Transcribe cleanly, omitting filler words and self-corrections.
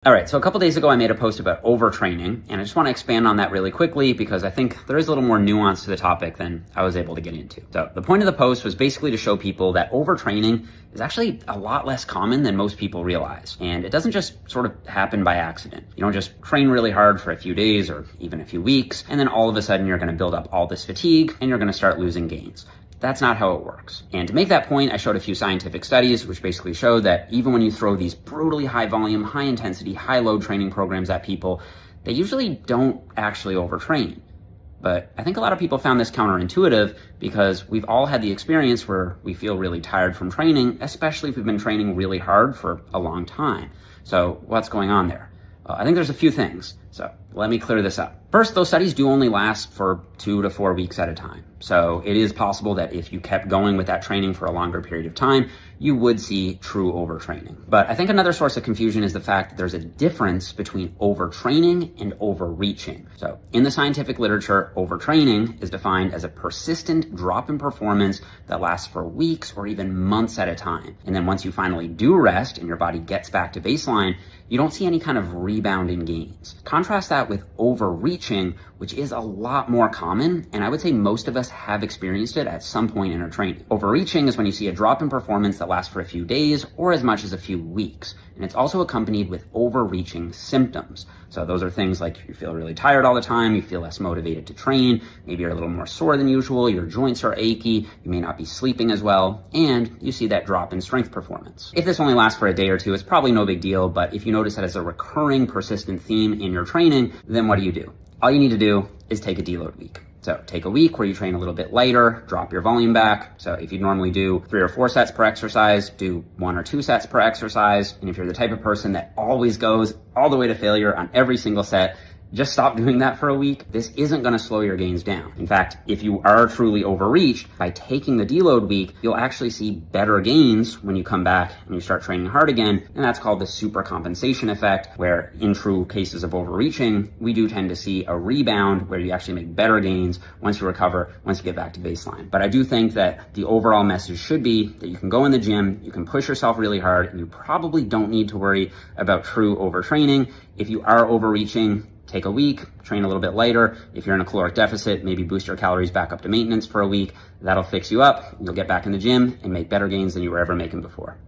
All right, so a couple days ago I made a post about overtraining, and I just want to expand on that really quickly because I think there is a little more nuance to the topic than I was able to get into. So the point of the post was basically to show people that overtraining is actually a lot less common than most people realize. And it doesn't just sort of happen by accident. You don't just train really hard for a few days or even a few weeks, and then all of a sudden you're going to build up all this fatigue and you're going to start losing gains. That's not how it works. And to make that point, I showed a few scientific studies which basically showed that even when you throw these brutally high volume, high intensity, high load training programs at people, they usually don't actually overtrain. But I think a lot of people found this counterintuitive because we've all had the experience where we feel really tired from training, especially if we've been training really hard for a long time. So what's going on there? I think there's a few things. So let me clear this up. First, those studies do only last for 2 to 4 weeks at a time. So it is possible that if you kept going with that training for a longer period of time, you would see true overtraining. But I think another source of confusion is the fact that there's a difference between overtraining and overreaching. So in the scientific literature, overtraining is defined as a persistent drop in performance that lasts for weeks or even months at a time. And then once you finally do rest and your body gets back to baseline, you don't see any kind of rebound in gains. Contrast that with overreaching, which is a lot more common, and I would say most of us have experienced it at some point in our training. Overreaching is when you see a drop in performance that lasts for a few days or as much as a few weeks, and it's also accompanied with overreaching symptoms. So those are things like you feel really tired all the time, you feel less motivated to train, maybe you're a little more sore than usual, your joints are achy, you may not be sleeping as well, and you see that drop in strength performance. If this only lasts for a day or two, it's probably no big deal, but if you notice that as a recurring, persistent theme in your training, then what do? All you need to do is take a deload week. So take a week where you train a little bit lighter, drop your volume back. So if you normally do 3 or 4 sets per exercise, do 1 or 2 sets per exercise. And if you're the type of person that always goes all the way to failure on every single set, just stop doing that for a week. This isn't going to slow your gains down. In fact, if you are truly overreached, by taking the deload week, you'll actually see better gains when you come back and you start training hard again. And that's called the supercompensation effect, where in true cases of overreaching, we do tend to see a rebound where you actually make better gains once you recover, once you get back to baseline. But I do think that the overall message should be that you can go in the gym, you can push yourself really hard, and you probably don't need to worry about true overtraining. If you are overreaching, take a week, train a little bit lighter. If you're in a caloric deficit, maybe boost your calories back up to maintenance for a week. That'll fix you up. You'll get back in the gym and make better gains than you were ever making before.